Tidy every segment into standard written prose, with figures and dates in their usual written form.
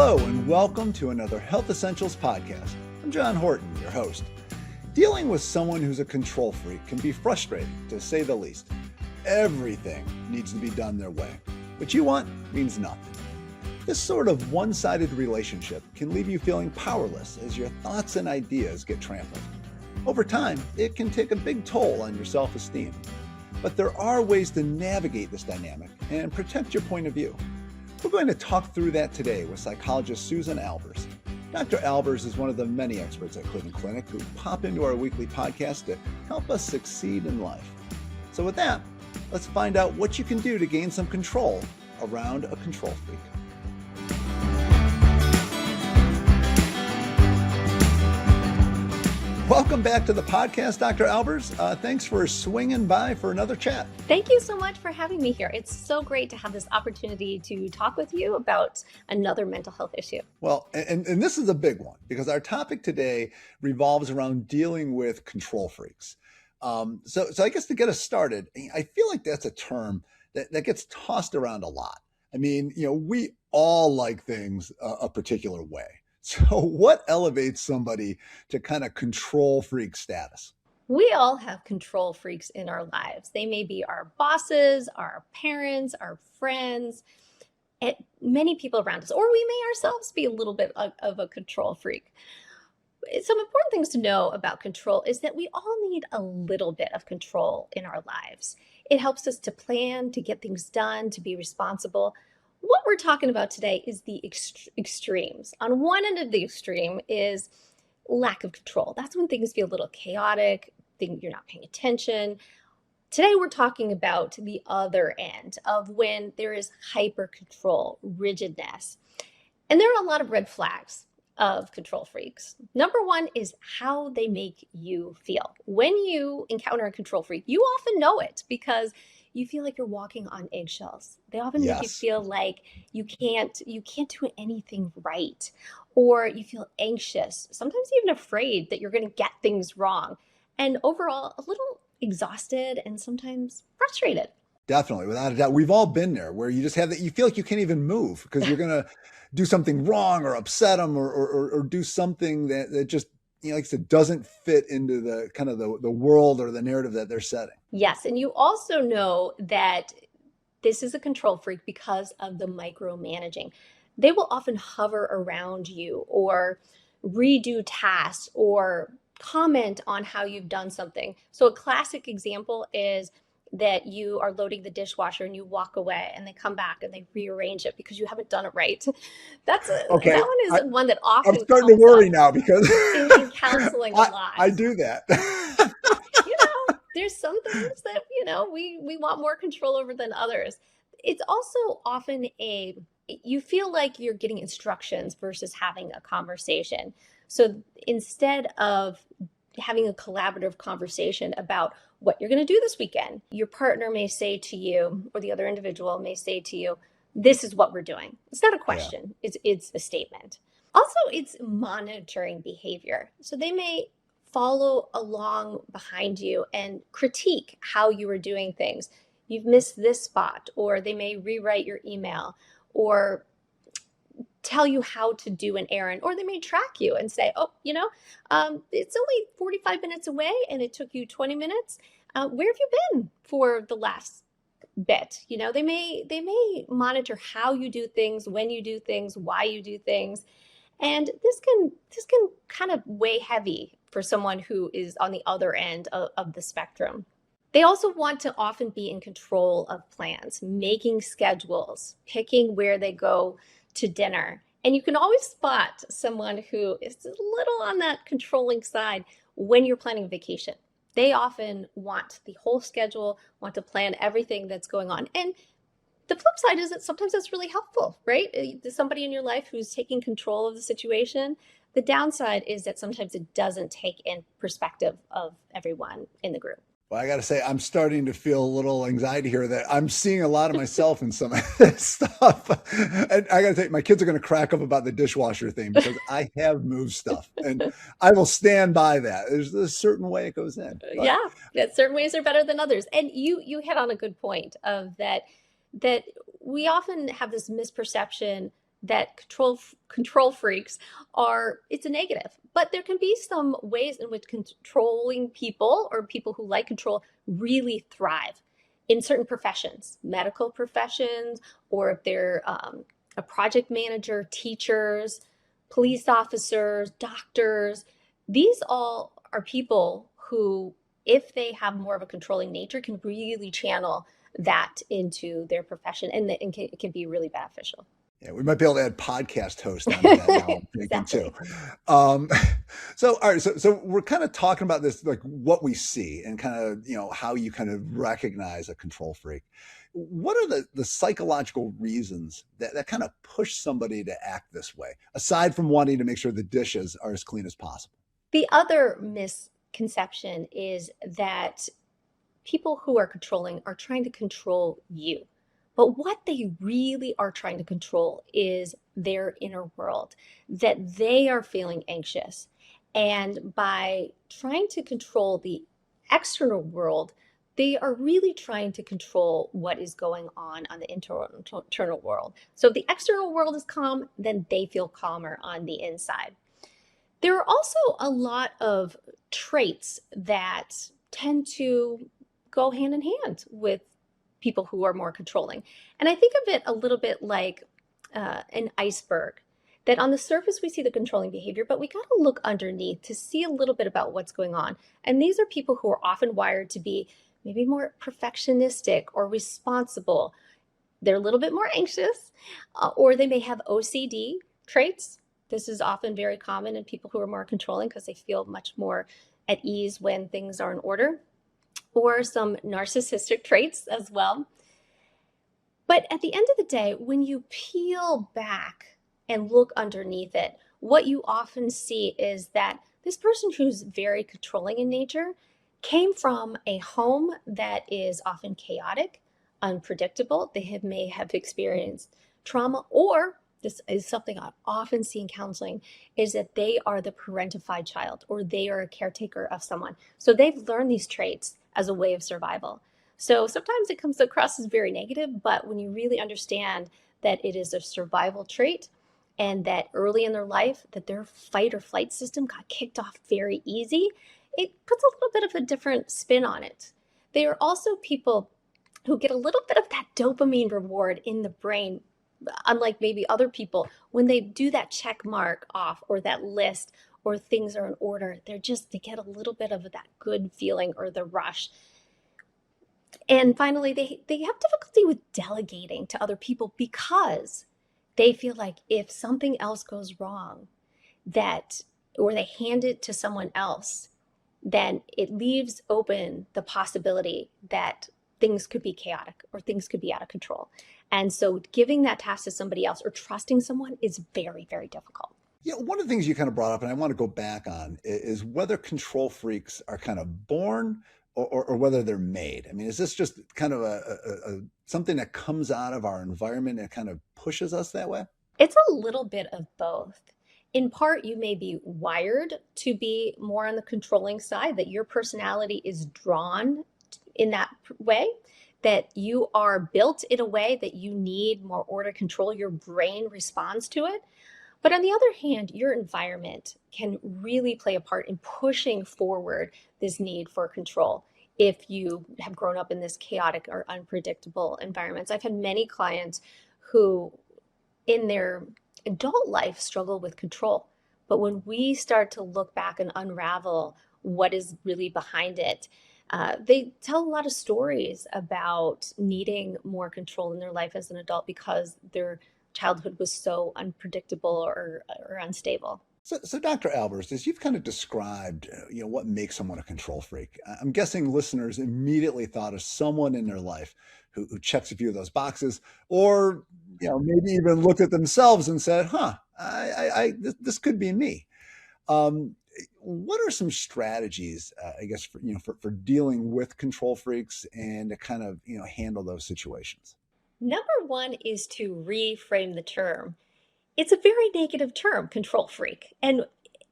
Hello and welcome to another Health Essentials podcast. I'm John Horton, your host. Dealing with someone who's a control freak can be frustrating, to say the least. Everything needs to be done their way. What you want means nothing. This sort of one-sided relationship can leave you feeling powerless as your thoughts and ideas get trampled. Over time, it can take a big toll on your self-esteem. But there are ways to navigate this dynamic and protect your point of view. We're going to talk through that today with psychologist Susan Albers. Dr. Albers is one of the many experts at Cleveland Clinic who pop into our weekly podcast to help us succeed in life. So with that, let's find out what you can do to gain some control around a control freak. Welcome back to the podcast, Dr. Albers. Thanks for swinging by for another chat. Thank you so much for having me here. It's so great to have this opportunity to talk with you about another mental health issue. Well, and this is a big one because our topic today revolves around dealing with control freaks. So I guess to get us started, I feel like that's a term that gets tossed around a lot. I mean, we all like things a particular way. So what elevates somebody to kind of control freak status? We all have control freaks in our lives. They may be our bosses, our parents, our friends, and many people around us, or we may ourselves be a little bit of a control freak. Some important things to know about control is that we all need a little bit of control in our lives. It helps us to plan, to get things done, to be responsible. What we're talking about today is the extremes. On one end of the extreme is lack of control. That's when things feel a little chaotic, you're not paying attention. Today, we're talking about the other end of when there is hyper control, rigidness. And there are a lot of red flags of control freaks. Number one is how they make you feel. When you encounter a control freak, you often know it because you feel like you're walking on eggshells. They often make you feel like you can't do anything right, or you feel anxious, sometimes even afraid that you're going to get things wrong, and overall a little exhausted and sometimes frustrated. Definitely, without a doubt. We've all been there where you just have that, you feel like you can't even move because you're going to do something wrong or upset them or do something that just, like I said, doesn't fit into the kind of the world or the narrative that they're setting. Yes. And you also know that this is a control freak because of the micromanaging. They will often hover around you or redo tasks or comment on how you've done something. So a classic example is that you are loading the dishwasher and you walk away and they come back and they rearrange it because you haven't done it right. That one is one that often I'm starting to worry now because in counseling a lot. I do that. There's some things that, we want more control over than others. It's also often you feel like you're getting instructions versus having a conversation. So instead of having a collaborative conversation about what you're going to do this weekend, your partner may say to you, or the other individual may say to you, this is what we're doing. It's not a question. Yeah. It's a statement. Also, it's monitoring behavior. So they may follow along behind you and critique how you are doing things. You've missed this spot, or they may rewrite your email or tell you how to do an errand, or they may track you and say, it's only 45 minutes away and it took you 20 minutes. Where have you been for the last bit? They may monitor how you do things, when you do things, why you do things. And this can kind of weigh heavy for someone who is on the other end of the spectrum. They also want to often be in control of plans, making schedules, picking where they go to dinner. And you can always spot someone who is a little on that controlling side when you're planning a vacation. They often want the whole schedule, want to plan everything that's going on. And the flip side is that sometimes that's really helpful, right? There's somebody in your life who's taking control of the situation. The downside is that sometimes it doesn't take in perspective of everyone in the group. Well, I got to say, I'm starting to feel a little anxiety here that I'm seeing a lot of myself in some of this stuff. And I got to tell you, my kids are going to crack up about the dishwasher thing because I have moved stuff and I will stand by that. There's a certain way it goes in. But. Yeah, certain ways are better than others. And you hit on a good point of that we often have this misperception that control freaks are, it's a negative. But there can be some ways in which controlling people or people who like control really thrive in certain professions, medical professions, or if they're a project manager, teachers, police officers, doctors. These all are people who, if they have more of a controlling nature, can really channel that into their profession, and it can be really beneficial. Yeah, we might be able to add podcast host onto that now, I'm thinking Exactly. too. Um, so, all right, so we're kind of talking about this, like what we see and kind of, how you kind of recognize a control freak. What are the psychological reasons that kind of push somebody to act this way, aside from wanting to make sure the dishes are as clean as possible? The other misconception is that people who are controlling are trying to control you. But what they really are trying to control is their inner world, that they are feeling anxious. And by trying to control the external world, they are really trying to control what is going on the internal world. So if the external world is calm, then they feel calmer on the inside. There are also a lot of traits that tend to go hand in hand with people who are more controlling. And I think of it a little bit like an iceberg, that on the surface we see the controlling behavior, but we got to look underneath to see a little bit about what's going on. And these are people who are often wired to be maybe more perfectionistic or responsible. They're a little bit more anxious, or they may have OCD traits. This is often very common in people who are more controlling because they feel much more at ease when things are in order, or some narcissistic traits as well. But at the end of the day, when you peel back and look underneath it, what you often see is that this person who's very controlling in nature came from a home that is often chaotic, unpredictable. They may have experienced trauma, or this is something I often see in counseling, is that they are the parentified child, or they are a caretaker of someone. So they've learned these traits as a way of survival. So sometimes it comes across as very negative, but when you really understand that it is a survival trait, and that early in their life that their fight or flight system got kicked off very easy, it puts a little bit of a different spin on it. They are also people who get a little bit of that dopamine reward in the brain, unlike maybe other people, when they do that check mark off, or that list, or things are in order. They get a little bit of that good feeling, or the rush. And finally, they have difficulty with delegating to other people because they feel like if something else goes wrong, or they hand it to someone else, then it leaves open the possibility that things could be chaotic or things could be out of control. And so giving that task to somebody else or trusting someone is very, very difficult. Yeah, one of the things you kind of brought up, and I want to go back on, is whether control freaks are kind of born or whether they're made. I mean, is this just kind of a something that comes out of our environment and kind of pushes us that way? It's a little bit of both. In part, you may be wired to be more on the controlling side, that your personality is drawn in that way, that you are built in a way that you need more order, control. Your brain responds to it. But on the other hand, your environment can really play a part in pushing forward this need for control if you have grown up in this chaotic or unpredictable environments. I've had many clients who in their adult life struggle with control. But when we start to look back and unravel what is really behind it, they tell a lot of stories about needing more control in their life as an adult because their childhood was so unpredictable or unstable. So, Dr. Albers, as you've kind of described, what makes someone a control freak, I'm guessing listeners immediately thought of someone in their life who checks a few of those boxes, or maybe even looked at themselves and said, "Huh, this could be me." What are some strategies, I guess, for dealing with control freaks and to kind of handle those situations? Number one is to reframe the term. It's a very negative term, control freak. And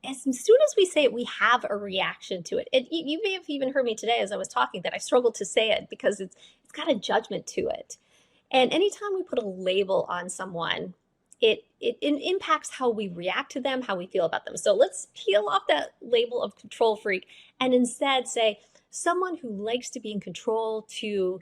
as soon as we say it, we have a reaction to it. And you may have even heard me today as I was talking that I struggled to say it because it's got a judgment to it. And anytime we put a label on someone, it impacts how we react to them, how we feel about them. So let's peel off that label of control freak and instead say someone who likes to be in control to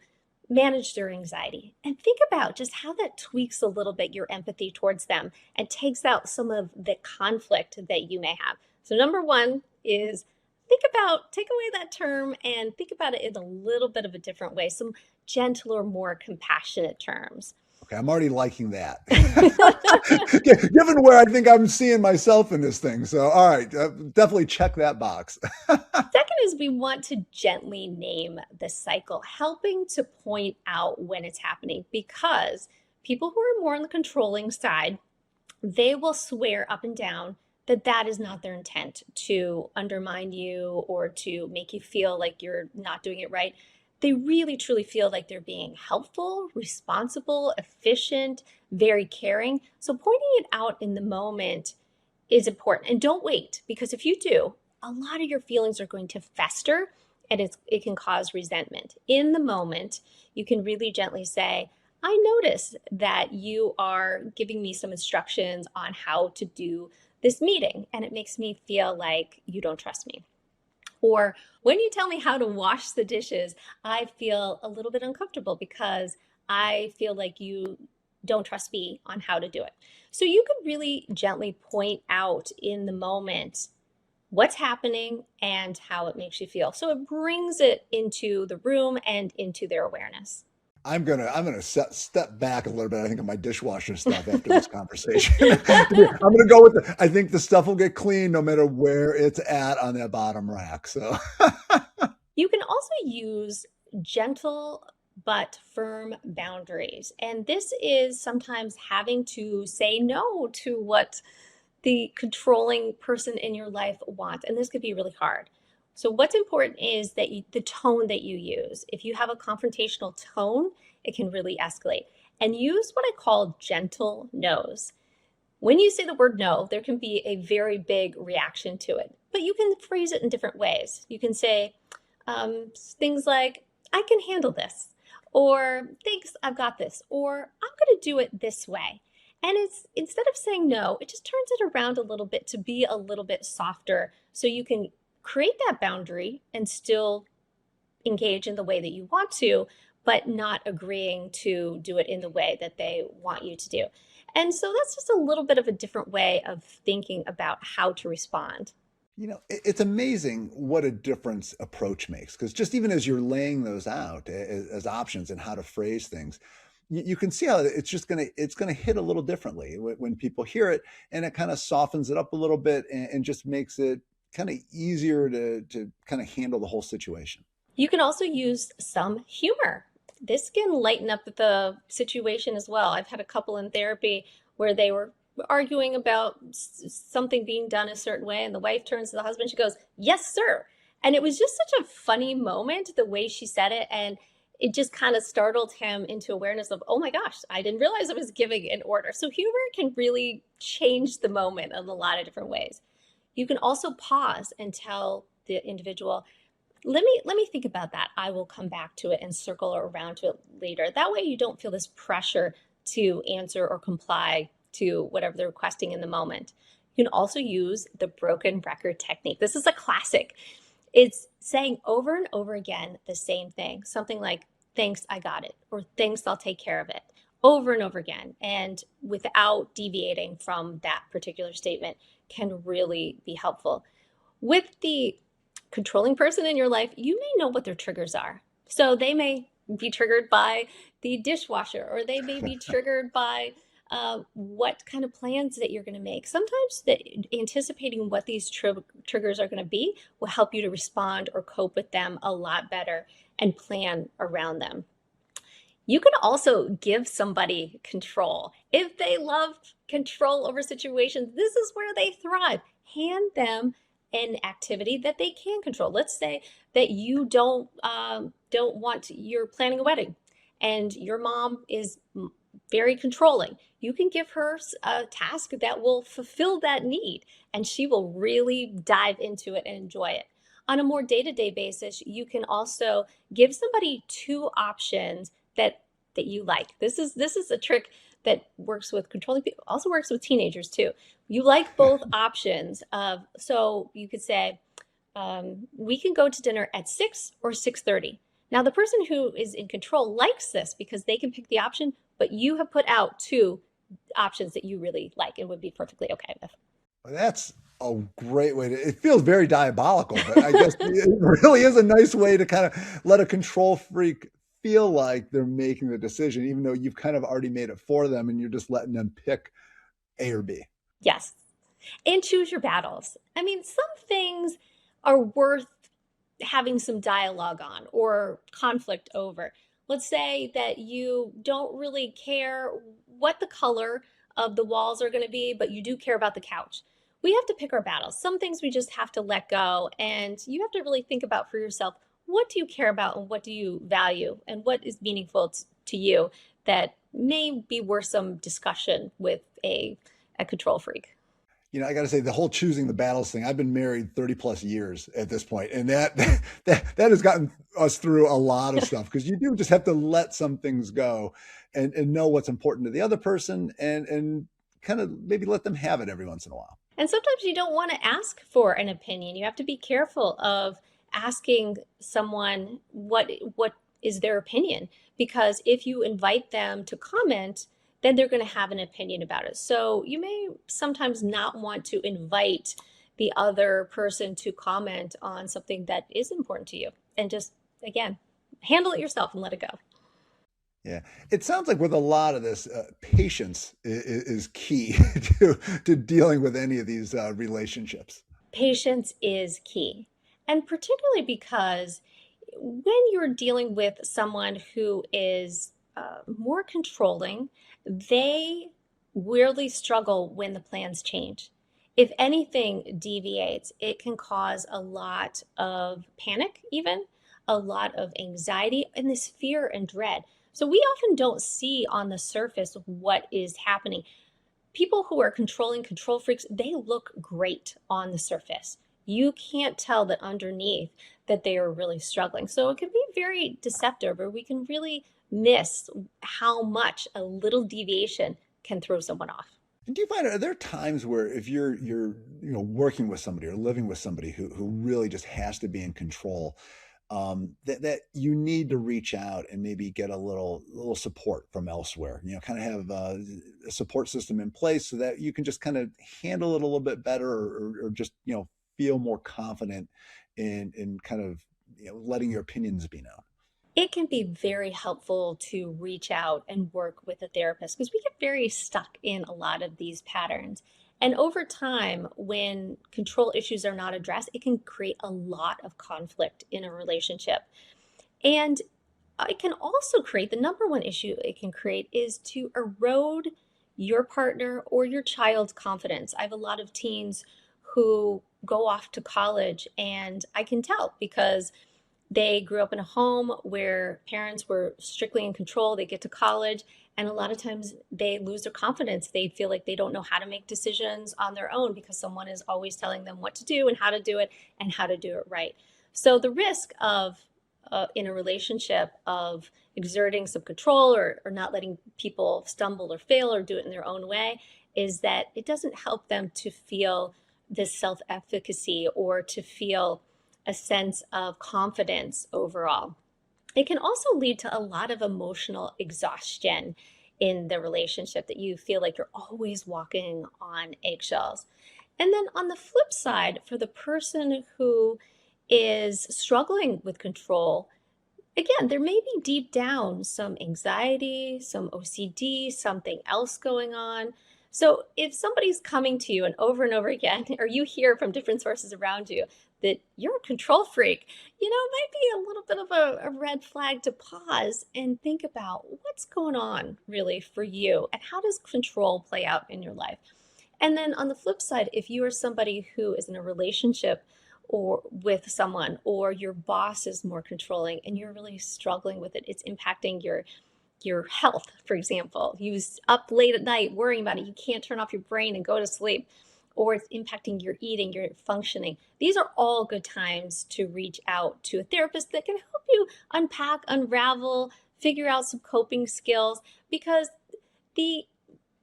manage their anxiety. And think about just how that tweaks a little bit your empathy towards them and takes out some of the conflict that you may have. So number one is take away that term and think about it in a little bit of a different way, some gentler, more compassionate terms. Okay, I'm already liking that. Given where I think I'm seeing myself in this thing. So, all right, definitely check that box. Second is we want to gently name the cycle, helping to point out when it's happening, because people who are more on the controlling side, they will swear up and down that that is not their intent, to undermine you or to make you feel like you're not doing it right. They really truly feel like they're being helpful, responsible, efficient, very caring. So pointing it out in the moment is important. And don't wait, because if you do, a lot of your feelings are going to fester and it can cause resentment. In the moment, you can really gently say, I notice that you are giving me some instructions on how to do this meeting, and it makes me feel like you don't trust me. Or when you tell me how to wash the dishes, I feel a little bit uncomfortable because I feel like you don't trust me on how to do it. So you could really gently point out in the moment what's happening and how it makes you feel. So it brings it into the room and into their awareness. I'm gonna step back a little bit. I think of my dishwasher stuff after this conversation. I'm gonna go with I think the stuff will get clean no matter where it's at on that bottom rack. So you can also use gentle but firm boundaries, and this is sometimes having to say no to what the controlling person in your life wants, and this could be really hard. So what's important is that the tone that you use. If you have a confrontational tone, it can really escalate. And use what I call gentle no's. When you say the word no, there can be a very big reaction to it, but you can phrase it in different ways. You can say things like, I can handle this, or thanks, I've got this, or I'm going to do it this way. And it's instead of saying no, it just turns it around a little bit to be a little bit softer so you can create that boundary and still engage in the way that you want to, but not agreeing to do it in the way that they want you to do. And so that's just a little bit of a different way of thinking about how to respond. It's amazing what a difference approach makes, because just even as you're laying those out as options and how to phrase things, you can see how it's going to hit a little differently when people hear it, and it kind of softens it up a little bit and just makes it kind of easier to kind of handle the whole situation. You can also use some humor. This can lighten up the situation as well. I've had a couple in therapy where they were arguing about something being done a certain way, and the wife turns to the husband, she goes, yes, sir. And it was just such a funny moment, the way she said it, and it just kind of startled him into awareness of, oh my gosh, I didn't realize I was giving an order. So humor can really change the moment in a lot of different ways. You can also pause and tell the individual, let me think about that. I will come back to it and circle around to it later. That way you don't feel this pressure to answer or comply to whatever they're requesting in the moment. You can also use the broken record technique. This is a classic. It's saying over and over again the same thing. Something like, thanks, I got it, or thanks, I'll take care of it, over and over again, and without deviating from that particular statement can really be helpful. With the controlling person in your life, you may know what their triggers are. So they may be triggered by the dishwasher, or they may be triggered by what kind of plans that you're going to make. Sometimes anticipating what these triggers are going to be will help you to respond or cope with them a lot better and plan around them. You can also give somebody control. If they love control over situations, this is where they thrive. Hand them an activity that they can control. Let's say that you don't you're planning a wedding and your mom is very controlling. You can give her a task that will fulfill that need, and she will really dive into it and enjoy it. On a more day-to-day basis, you can also give somebody two options that that you like. This is a trick that works with controlling people, also works with teenagers too. You like both options of, so you could say, we can go to dinner at 6 or 6:30. Now, the person who is in control likes this because they can pick the option, but you have put out two options that you really like and would be perfectly okay with. That's a great way to, it feels very diabolical, but I guess it really is a nice way to kind of let a control freak feel like they're making the decision, even though you've kind of already made it for them and you're just letting them pick A or B. Yes. And choose your battles. I mean, some things are worth having some dialogue on or conflict over. Let's say that you don't really care what the color of the walls are going to be, but you do care about the couch. We have to pick our battles. Some things we just have to let go, and you have to really think about for yourself, what do you care about and what do you value and what is meaningful to you that may be worth some discussion with a control freak. I got to say, the whole choosing the battles thing, I've been married 30 plus years at this point, and that that has gotten us through a lot of stuff, because you do just have to let some things go and know what's important to the other person, and kind of maybe let them have it every once in a while. And sometimes you don't want to ask for an opinion. You have to be careful of asking someone what is their opinion, because if you invite them to comment, then they're going to have an opinion about it. So you may sometimes not want to invite the other person to comment on something that is important to you, and just, again, handle it yourself and let it go. Yeah, it sounds like with a lot of this, patience is key to dealing with any of these relationships. Patience is key. And particularly because when you're dealing with someone who is more controlling, they weirdly struggle when the plans change. If anything deviates, it can cause a lot of panic, even a lot of anxiety, and this fear and dread. So we often don't see on the surface what is happening. People who are controlling control freaks, they look great on the surface. You can't tell that underneath that they are really struggling. So it can be very deceptive, or we can really miss how much a little deviation can throw someone off. And do you find, are there times where if you're working with somebody or living with somebody who really just has to be in control, that you need to reach out and maybe get a little support from elsewhere? Kind of have a support system in place so that you can just kind of handle it a little bit better, or just feel more confident in kind of letting your opinions be known. It can be very helpful to reach out and work with a therapist, because we get very stuck in a lot of these patterns. And over time, when control issues are not addressed, it can create a lot of conflict in a relationship. And it can also create, the number one issue it can create is to erode your partner or your child's confidence. I have a lot of teens who go off to college, and I can tell because they grew up in a home where parents were strictly in control. They get to college, and a lot of times they lose their confidence. They feel like they don't know how to make decisions on their own because someone is always telling them what to do and how to do it and how to do it right. So the risk of in a relationship of exerting some control, or not letting people stumble or fail or do it in their own way, is that it doesn't help them to feel this self-efficacy or to feel a sense of confidence overall. It can also lead to a lot of emotional exhaustion in the relationship, that you feel like you're always walking on eggshells. And then on the flip side, for the person who is struggling with control, again, there may be deep down some anxiety, some OCD, something else going on. So if somebody's coming to you and over again, or you hear from different sources around you that you're a control freak, it might be a little bit of a red flag to pause and think about what's going on really for you, and how does control play out in your life. And then on the flip side, if you are somebody who is in a relationship or with someone, or your boss is more controlling and you're really struggling with it, it's impacting your health, for example. You was up late at night worrying about it. You can't turn off your brain and go to sleep, or it's impacting your eating, your functioning. These are all good times to reach out to a therapist that can help you unpack, unravel, figure out some coping skills, because the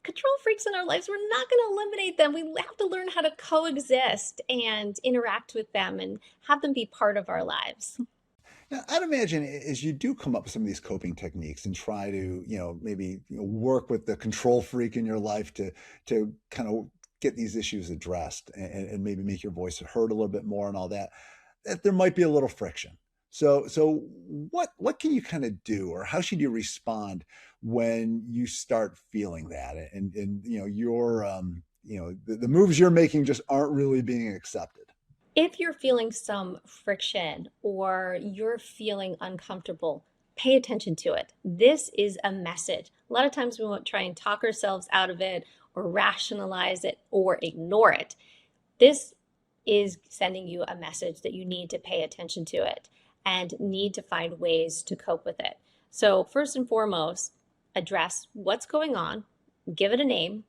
control freaks in our lives, we're not going to eliminate them. We have to learn how to coexist and interact with them and have them be part of our lives. Now, I'd imagine as you do come up with some of these coping techniques and try to, maybe work with the control freak in your life to kind of get these issues addressed and maybe make your voice heard a little bit more and all that, that there might be a little friction. So what can you kind of do, or how should you respond when you start feeling that and your the moves you're making just aren't really being accepted? If you're feeling some friction or you're feeling uncomfortable, pay attention to it. This is a message. A lot of times we won't try and talk ourselves out of it or rationalize it or ignore it. This is sending you a message that you need to pay attention to it and need to find ways to cope with it. So first and foremost, address what's going on, give it a name,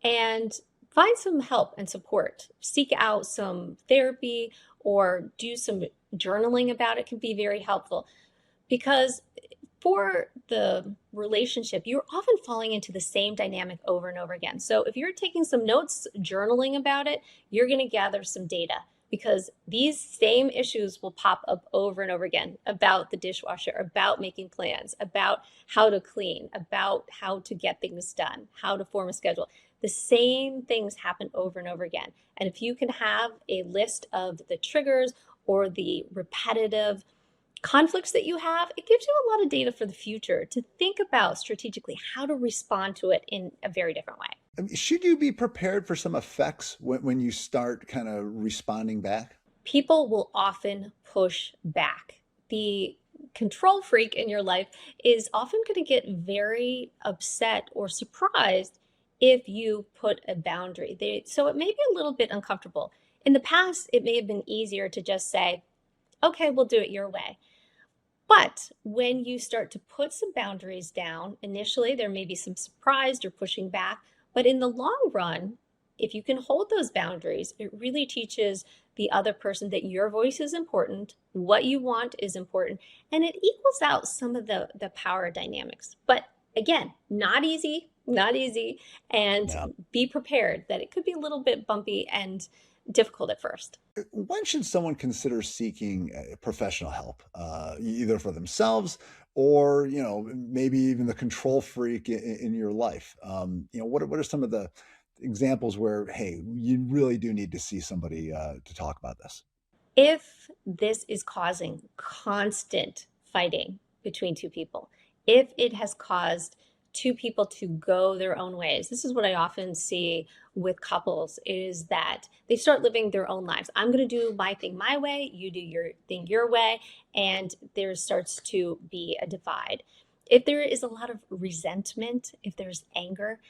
and find some help and support. Seek out some therapy or do some journaling about it can be very helpful, because for the relationship, you're often falling into the same dynamic over and over again. So if you're taking some notes, journaling about it, you're going to gather some data, because these same issues will pop up over and over again about the dishwasher, about making plans, about how to clean, about how to get things done, how to form a schedule. The same things happen over and over again. And if you can have a list of the triggers or the repetitive conflicts that you have, it gives you a lot of data for the future to think about strategically how to respond to it in a very different way. I mean, should you be prepared for some effects when you start kind of responding back? People will often push back. The control freak in your life is often going to get very upset or surprised if you put a boundary. So it may be a little bit uncomfortable. In the past, it may have been easier to just say, okay, we'll do it your way. But when you start to put some boundaries down, initially there may be some surprise or pushing back, but in the long run, if you can hold those boundaries, it really teaches the other person that your voice is important, what you want is important, and it equals out some of the power dynamics. But again, not easy, and Yeah. be prepared that it could be a little bit bumpy and difficult at first. When should someone consider seeking professional help, either for themselves or, maybe even the control freak in your life? What are some of the examples where, hey, you really do need to see somebody to talk about this? If this is causing constant fighting between two people, if it has caused two people to go their own ways, this is what I often see with couples, is that they start living their own lives. I'm going to do my thing my way, you do your thing your way, and there starts to be a divide. If there is a lot of resentment, if there's anger,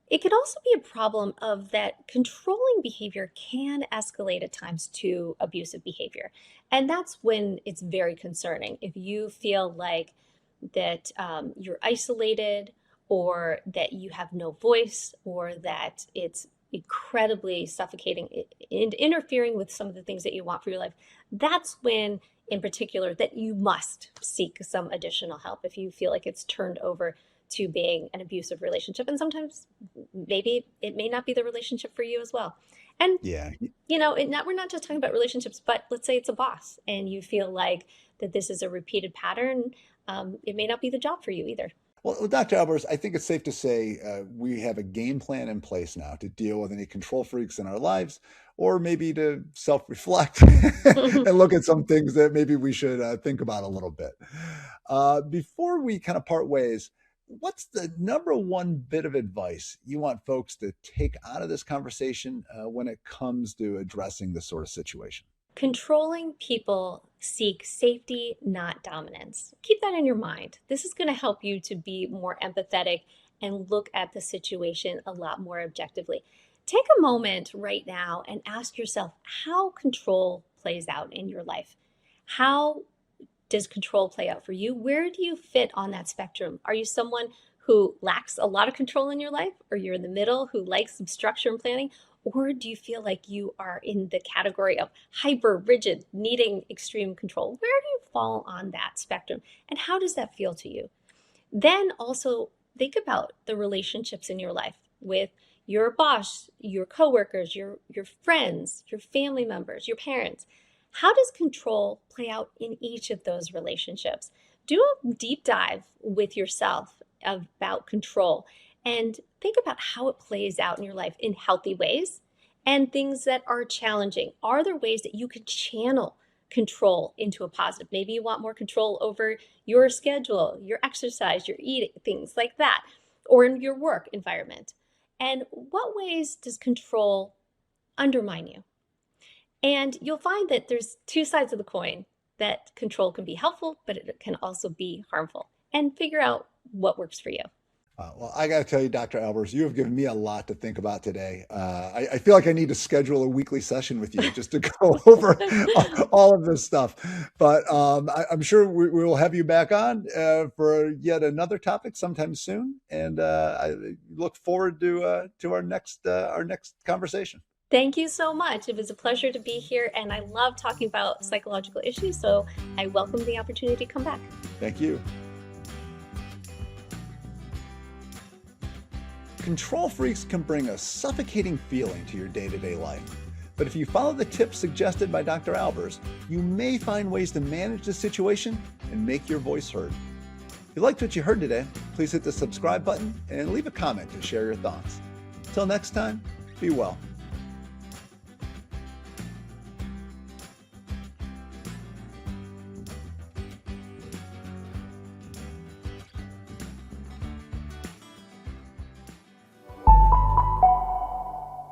it can also be a problem of that controlling behavior can escalate at times to abusive behavior. And that's when it's very concerning. If you feel like that you're isolated, or that you have no voice, or that it's incredibly suffocating and interfering with some of the things that you want for your life, that's when, in particular, that you must seek some additional help if you feel like it's turned over to being an abusive relationship. And sometimes maybe it may not be the relationship for you as well. And, Yeah. we're not just talking about relationships, but let's say it's a boss and you feel like that this is a repeated pattern. It may not be the job for you either. Well, Dr. Albers, I think it's safe to say we have a game plan in place now to deal with any control freaks in our lives, or maybe to self-reflect and look at some things that maybe we should think about a little bit. Before we kind of part ways, what's the number one bit of advice you want folks to take out of this conversation when it comes to addressing this sort of situation? Controlling people seek safety, not dominance. Keep that in your mind. This is going to help you to be more empathetic and look at the situation a lot more objectively. Take a moment right now and ask yourself how control plays out in your life. How does control play out for you? Where do you fit on that spectrum? Are you someone who lacks a lot of control in your life, or you're in the middle who likes some structure and planning? Or do you feel like you are in the category of hyper rigid, needing extreme control? Where do you fall on that spectrum? And how does that feel to you? Then also think about the relationships in your life with your boss, your coworkers, your friends, your family members, your parents. How does control play out in each of those relationships? Do a deep dive with yourself about control and think about how it plays out in your life in healthy ways and things that are challenging. Are there ways that you could channel control into a positive? Maybe you want more control over your schedule, your exercise, your eating, things like that, or in your work environment. And what ways does control undermine you? And you'll find that there's two sides of the coin, that control can be helpful, but it can also be harmful. And figure out what works for you. Well, I got to tell you, Dr. Albers, you have given me a lot to think about today. I feel like I need to schedule a weekly session with you just to go over all of this stuff. But I'm sure we will have you back on for yet another topic sometime soon. And I look forward to our next conversation. Thank you so much. It was a pleasure to be here, and I love talking about psychological issues, so I welcome the opportunity to come back. Thank you. Control freaks can bring a suffocating feeling to your day-to-day life. But if you follow the tips suggested by Dr. Albers, you may find ways to manage the situation and make your voice heard. If you liked what you heard today, please hit the subscribe button and leave a comment to share your thoughts. Until next time, be well.